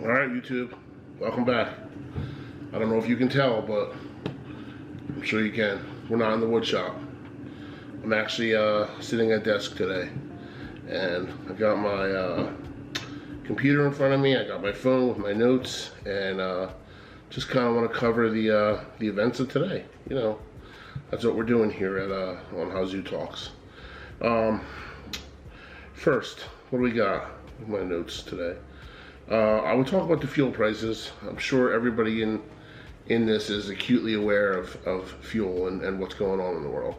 Alright, YouTube, welcome back. I don't know if you can tell, but I'm sure you can. We're not in the wood shop. I'm actually sitting at desk today, and I got my computer in front of me. I got my phone with my notes, and just kind of want to cover the events of today. You know, that's what we're doing here at on How Zoo Talks. First, what do we got with my notes today? I would talk about the fuel prices. I'm sure everybody in this is acutely aware of fuel and what's going on in the world.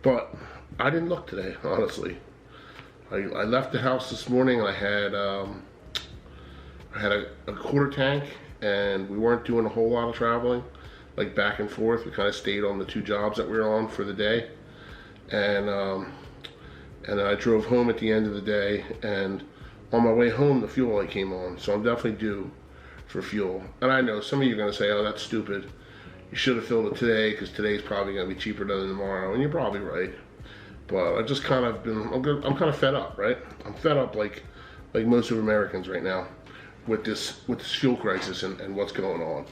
But I didn't look today, honestly. I left the house this morning and I had a quarter tank, and we weren't doing a whole lot of traveling, like back and forth. We kind of stayed on the two jobs that we were on for the day, and I drove home at the end of the day, and on my way home the fuel light came on, so I'm definitely due for fuel. And I know some of you are going to say, oh, that's stupid, you should have filled it today because today's probably going to be cheaper than tomorrow, and you're probably right. But I just kind of I'm kind of fed up, right? I'm fed up like most of Americans right now with this fuel crisis and what's going on.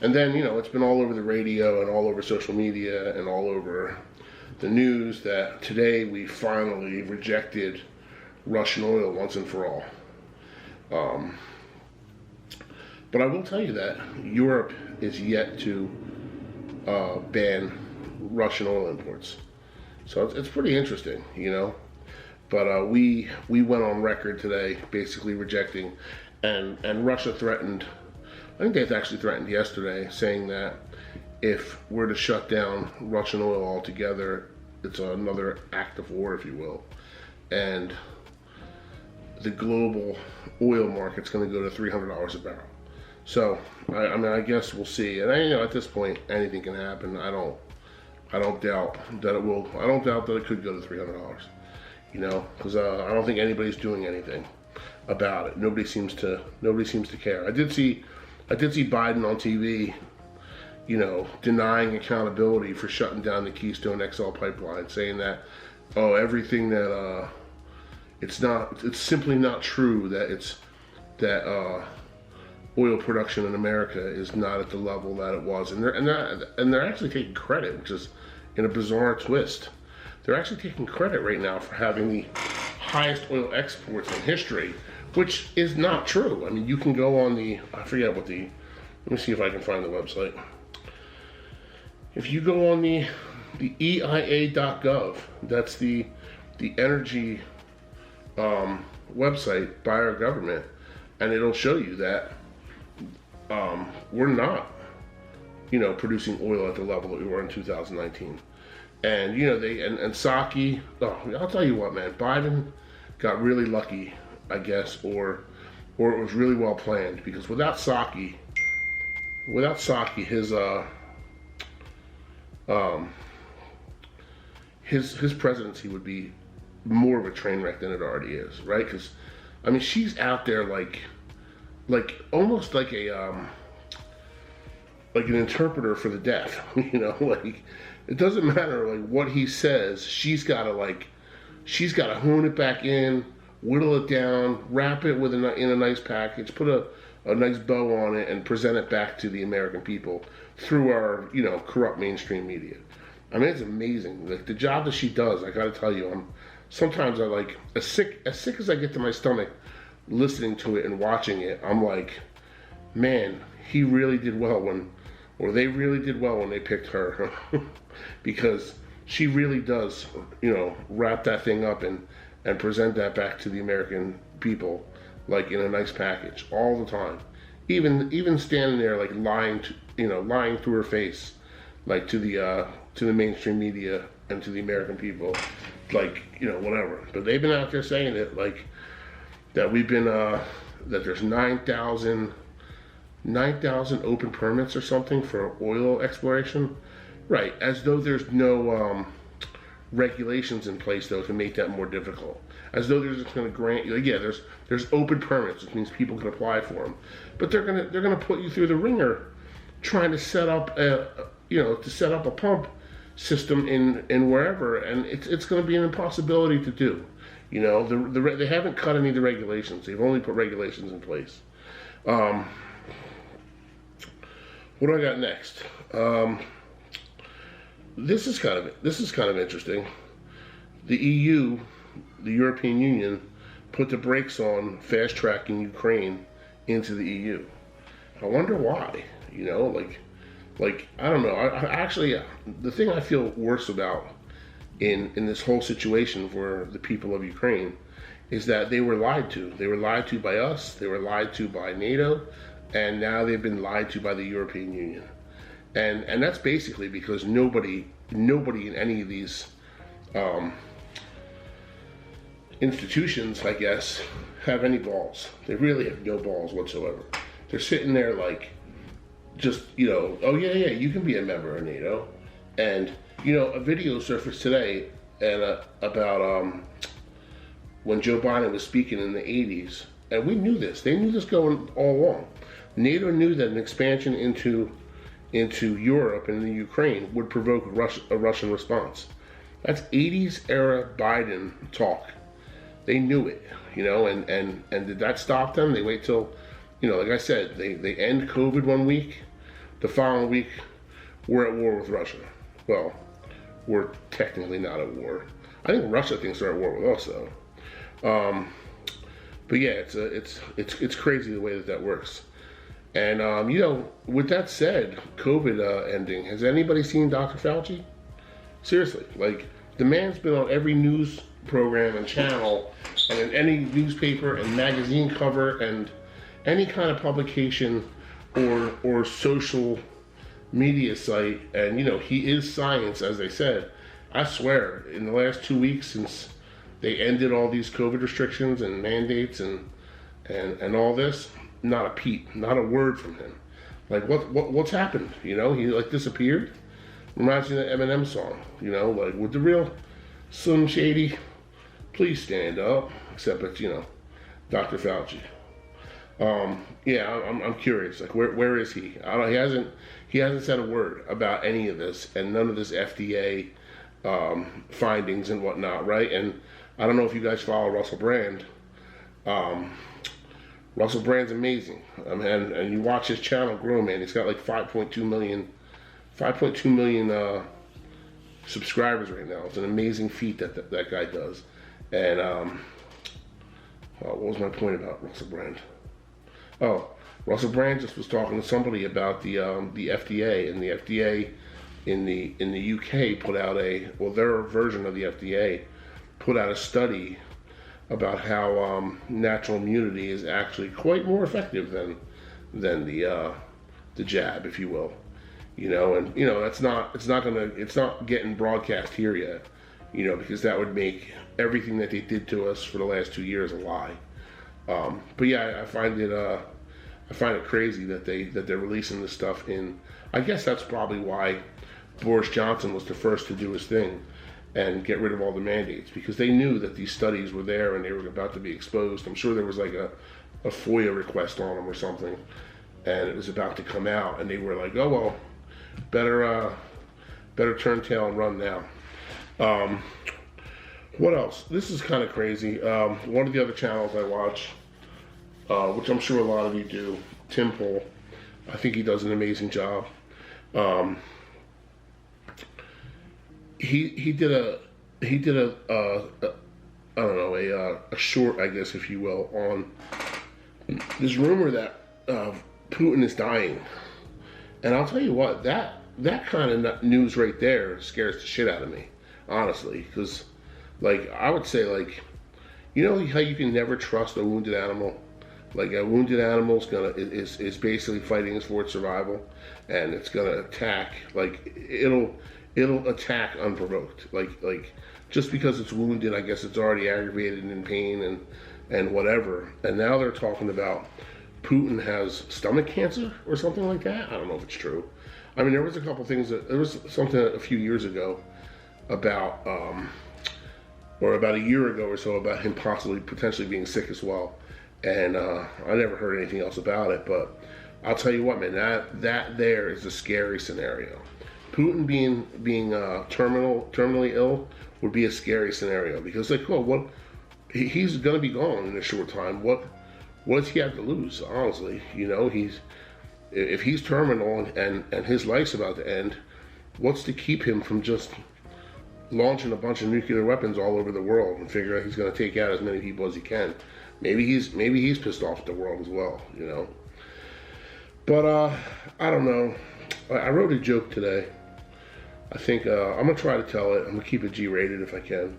And then, you know, it's been all over the radio and all over social media and all over the news that today we finally rejected Russian oil once and for all. But I will tell you that Europe is yet to ban Russian oil imports. So it's pretty interesting, you know. But we went on record today basically rejecting, and Russia threatened, I think they've actually threatened yesterday, saying that if we're to shut down Russian oil altogether, it's another act of war, if you will. And the global oil market's going to go to $300 a barrel. So, I mean, I guess we'll see. And you know, at this point, anything can happen. I don't doubt that it will. I don't doubt that it could go to $300. You know, because I don't think anybody's doing anything about it. Nobody seems to care. I did see Biden on TV, you know, denying accountability for shutting down the Keystone XL pipeline, saying that, oh, everything that it's simply not true that oil production in America is not at the level that it was, and they're actually taking credit, which is in a bizarre twist. They're actually taking credit right now for having the highest oil exports in history, which is not true. I mean, you can go on I forget what let me see if I can find the website. If you go on the EIA.gov, that's the energy website by our government, and it'll show you that we're not, you know, producing oil at the level that we were in 2019. And you know, and Psaki, I'll tell you what, man, Biden got really lucky, I guess, or it was really well planned, because without Psaki, his presidency would be more of a train wreck than it already is, right? Because I mean, she's out there like almost like an interpreter for the deaf, you know. Like, it doesn't matter like what he says, she's gotta hone it back in, whittle it down, wrap it in a nice package, put a nice bow on it, and present it back to the American people through our, you know, corrupt mainstream media. I mean, it's amazing. Like, the job that she does, I gotta tell you, sometimes I like, as sick as I get to my stomach listening to it and watching it, I'm like, man, they really did well when they picked her. Because she really does, you know, wrap that thing up and present that back to the American people like in a nice package all the time. Even standing there like lying to her face, like to the mainstream media and to the American people, like, you know, whatever. But they've been out there saying it, like that we've been that there's 9,000 open permits or something for oil exploration, right? As though there's no regulations in place though to make that more difficult. As though they're just going to grant you, like, yeah, there's open permits, which means people can apply for them, but they're gonna put you through the ringer trying to set up a pump system in wherever, and it's going to be an impossibility to do. You know, they haven't cut any of the regulations. They've only put regulations in place. What do I got next? This is kind of interesting. The EU, the European Union, put the brakes on fast tracking Ukraine into the EU. I wonder why. You know, like I don't know. I actually, the thing I feel worse about in this whole situation for the people of Ukraine is that they were lied to. They were lied to by us. They were lied to by NATO, and now they've been lied to by the European Union. And that's basically because nobody in any of these institutions, I guess, have any balls. They really have no balls whatsoever. They're sitting there like, just, you know, oh yeah, you can be a member of NATO. And, you know, a video surfaced today and about when Joe Biden was speaking in the 80s, and we knew this. They knew this going all along. NATO knew that an expansion into Europe and the Ukraine would provoke a Russian response. That's 80s era Biden talk. They knew it, you know, and did that stop them? They wait till, you know, like I said, they end COVID one week. The following week, we're at war with Russia. Well, we're technically not at war. I think Russia thinks they're at war with us, though. But yeah, it's crazy the way that works. And you know, with that said, COVID ending, has anybody seen Dr. Fauci? Seriously, like, the man's been on every news program and channel and in any newspaper and magazine cover and any kind of publication or social media site, and you know, he is science, as they said. I swear, in the last 2 weeks since they ended all these COVID restrictions and mandates and all this, not a peep, not a word from him. Like, what's happened? You know, he like disappeared. Reminds me of the Eminem song. You know, like, with the real Slim Shady, please stand up. Except it's, you know, Dr. Fauci. Yeah, I'm curious. Like, where is he? I don't. He hasn't said a word about any of this and none of this FDA findings and whatnot, right? And I don't know if you guys follow Russell Brand. Russell Brand's amazing. And you watch his channel grow, man. He's got like 5.2 million subscribers right now. It's an amazing feat that guy does. And what was my point about Russell Brand? Oh, Russell Brand just was talking to somebody about the FDA, and the FDA in the UK put out their version of the FDA put out a study about how natural immunity is actually quite more effective than the jab, if you will. You know, and you know, it's not getting broadcast here yet, you know, because that would make everything that they did to us for the last 2 years a lie. But yeah, I find it crazy that they're releasing this stuff in. I guess that's probably why Boris Johnson was the first to do his thing and get rid of all the mandates, because they knew that these studies were there and they were about to be exposed. I'm sure there was like a FOIA request on them or something, and it was about to come out, and they were like, oh well, better turn tail and run now. What else? This is kind of crazy. One of the other channels I watch, which I'm sure a lot of you do, Tim Pool. I think he does an amazing job. He did a I don't know, a short, I guess, if you will, on this rumor that Putin is dying. And I'll tell you what, that kind of news right there scares the shit out of me, honestly, because, like, I would say, like, you know how you can never trust a wounded animal? Like, a wounded animal is basically fighting for its survival, and it's gonna attack. Like, it'll attack unprovoked. Like just because it's wounded, I guess it's already aggravated and in pain and whatever. And now they're talking about Putin has stomach cancer or something like that. I don't know if it's true. I mean, there was a couple things there was something a few years ago about, or about a year ago or so, about him potentially being sick as well. And I never heard anything else about it. But I'll tell you what, man, that there is a scary scenario. Putin being terminally ill would be a scary scenario, because, like, well, he's going to be gone in a short time. What does he have to lose? Honestly, if he's terminal and his life's about to end, what's to keep him from just launching a bunch of nuclear weapons all over the world and figure out he's going to take out as many people as he can? Maybe he's pissed off at the world as well, But I don't know. I wrote a joke today. I think I'm gonna try to tell it. I'm gonna keep it G-rated if I can.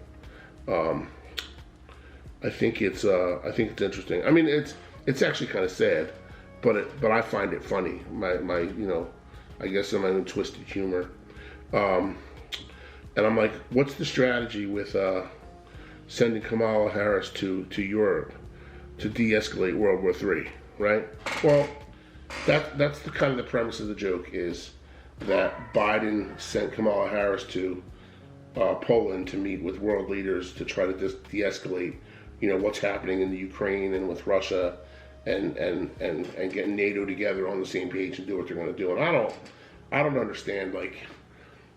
I think it's interesting. I mean, it's actually kind of sad, but I find it funny. I guess in my own twisted humor. And I'm like, what's the strategy with sending Kamala Harris to Europe to de-escalate World War III, right? Well, that's the kind of the premise of the joke is that Biden sent Kamala Harris to Poland to meet with world leaders to try to de-escalate, what's happening in the Ukraine and with Russia, and get NATO together on the same page and do what they're going to do. And I don't understand. Like,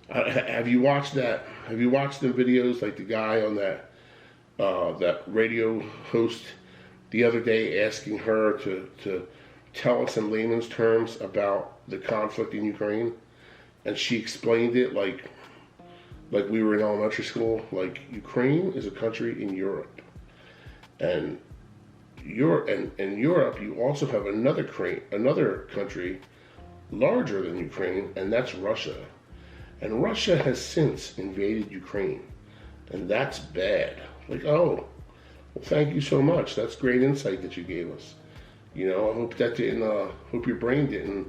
have you watched that? Have you watched the videos? Like the guy on that radio host the other day asking her to tell us in layman's terms about the conflict in Ukraine, and she explained it like we were in elementary school. Like, Ukraine is a country in Europe, and in Europe you also have another country larger than Ukraine, and that's Russia. And Russia has since invaded Ukraine, and that's bad. Like, oh, well, thank you so much. That's great insight that you gave us. I hope that hope your brain didn't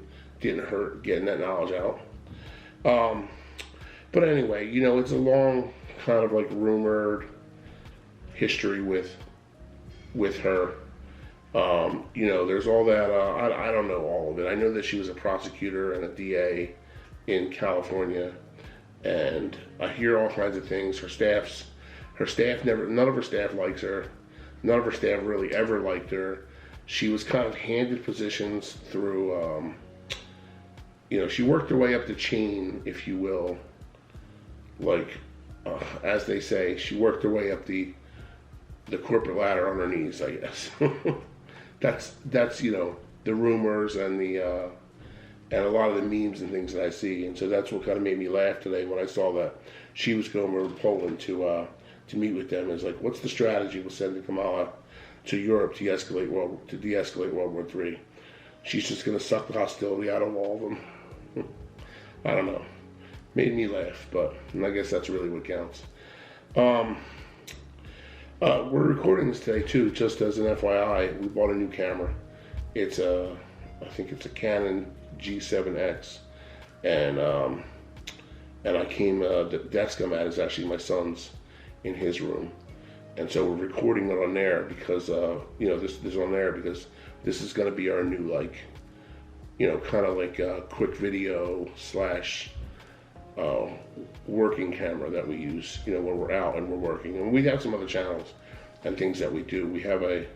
hurt getting that knowledge out. But anyway, it's a long kind of like rumored history with her. There's all that. I don't know all of it. I know that she was a prosecutor and a DA in California, and I hear all kinds of things. Her staff none of her staff likes her. None of her staff really ever liked her. She was kind of handed positions through, she worked her way up the chain, if you will. Like, as they say, she worked her way up the corporate ladder on her knees, I guess. that's the rumors and and a lot of the memes and things that I see. And so that's what kind of made me laugh today when I saw that she was going over to Poland to meet with them. It's like, what's the strategy with sending Kamala to Europe to de-escalate World War III? She's just going to suck the hostility out of all of them. I don't know. Made me laugh, but I guess that's really what counts. We're recording this today too, just as an FYI. We bought a new camera. I think it's a Canon G7X, and I came. The desk I'm at is actually my son's in his room, and so we're recording it on there because this is on there because this is going to be our new kind of like a quick video / working camera that we use when we're out and we're working. And we have some other channels and things that we do. We have a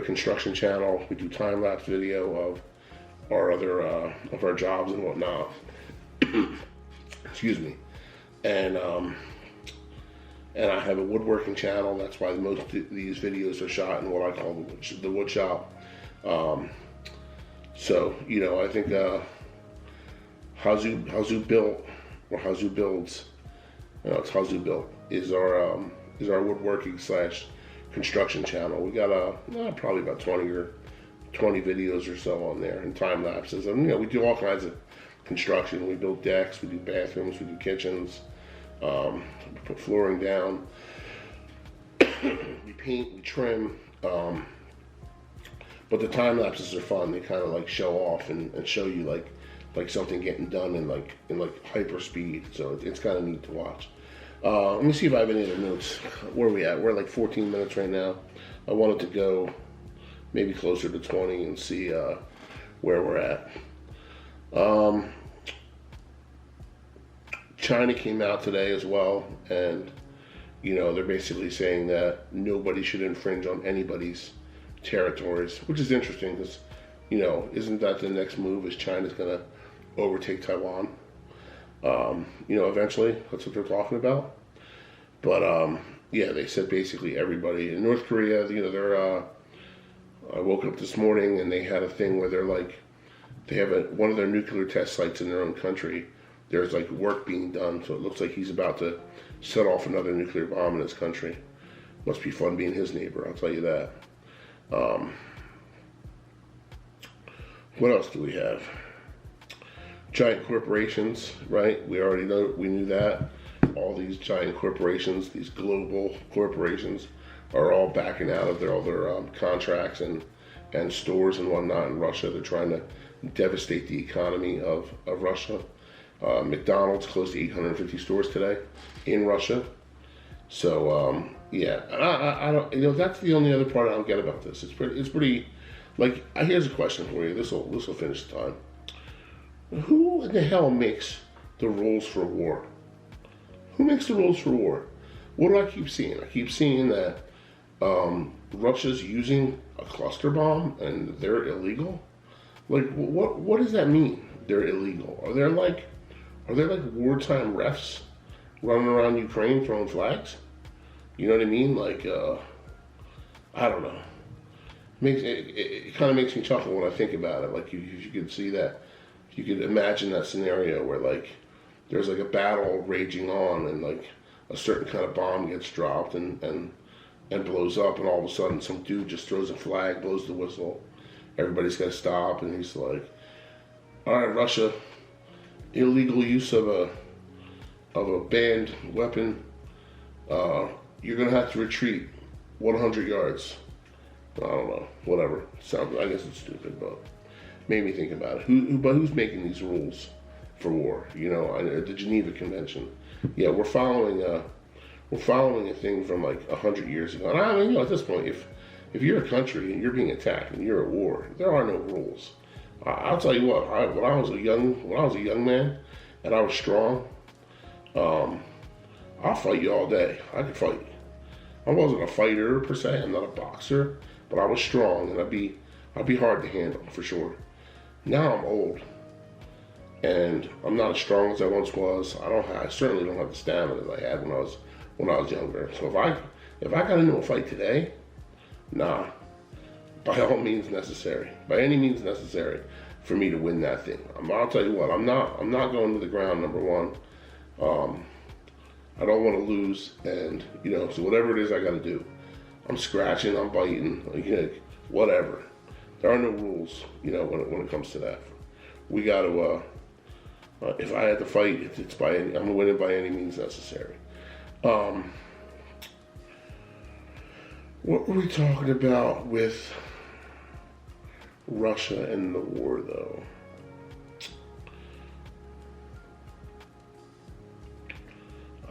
construction channel. We do time-lapse video of our other of our jobs and whatnot. Excuse me. And I have a woodworking channel. That's why most of these videos are shot in what I call the wood shop. So I think Hazoo Built, or Hazoo Builds, it's Hazoo Built, is our woodworking / construction channel. We got probably about 20 videos or so on there, and time lapses. And we do all kinds of construction. We build decks, we do bathrooms, we do kitchens, we put flooring down, we paint, we trim. But the time lapses are fun. They kind of like show off and show you like something getting done in hyper speed. So it's kind of neat to watch. Let me see if I have any other notes. Where are we at? We're at like 14 minutes right now. I wanted to go maybe closer to 20 and see where we're at. China came out today as well, and they're basically saying that nobody should infringe on anybody's territories, which is interesting because isn't that the next move? Is China's gonna overtake Taiwan? Eventually, that's what they're talking about. But Yeah, they said basically everybody in North Korea. They're. I woke up this morning and they had a thing where they're like, they have one of their nuclear test sites in their own country. There's like work being done, so it looks like he's about to set off another nuclear bomb in his country. Must be fun being his neighbor, I'll tell you that. What else do we have? Giant corporations, right? We already know, we knew that. All these giant corporations, these global corporations, are all backing out of all their contracts and stores and whatnot in Russia. They're trying to devastate the economy of Russia. McDonald's closed 850 stores today in Russia. So yeah, I don't. That's the only other part I don't get about this. It's pretty. Like, here's a question for you. This will finish the time. Who in the hell makes the rules for war? Who makes the rules for war? What do I keep seeing? I keep seeing that Russia's using a cluster bomb and they're illegal. Like, what does that mean? They're illegal? Are there like wartime refs running around Ukraine throwing flags? You know what I mean? Like, I don't know. It kind of makes me chuckle when I think about it. Like, you could see that, you could imagine that scenario where like there's like a battle raging on and like a certain kind of bomb gets dropped and blows up, and all of a sudden some dude just throws a flag, blows the whistle. Everybody's got to stop, and he's like, "All right, Russia, illegal use of a banned weapon. You're gonna have to retreat 100 yards." I don't know, whatever. I guess it's stupid, but made me think about it. But who's making these rules for war? The Geneva Convention. Yeah, we're following a thing from like 100 years ago. And I mean, at this point, if you're a country and you're being attacked and you're at war, there are no rules. I'll tell you what. When I was a young man and I was strong, I'll fight you all day. I could fight you. I wasn't a fighter per se. I'm not a boxer, but I was strong, and I'd be hard to handle for sure. Now I'm old, and I'm not as strong as I once was. I certainly don't have the stamina that I had when I was younger. So if I got into a fight today, nah, by all means necessary, by any means necessary for me to win that thing. I'll tell you what, I'm not going to the ground, number one. I don't want to lose, and so whatever it is I got to do, I'm scratching, I'm biting, whatever. There are no rules, when it comes to that. We got to. If I had to fight, I'm gonna win it by any means necessary. What were we talking about with Russia and the war, though?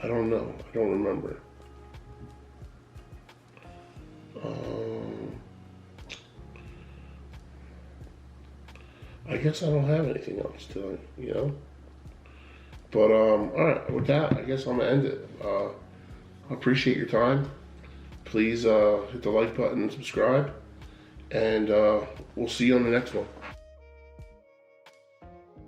I don't know. I don't remember. I guess I don't have anything else to, But, all right, with that, I guess I'm going to end it. I appreciate your time. Please hit the like button and subscribe. And we'll see you on the next one.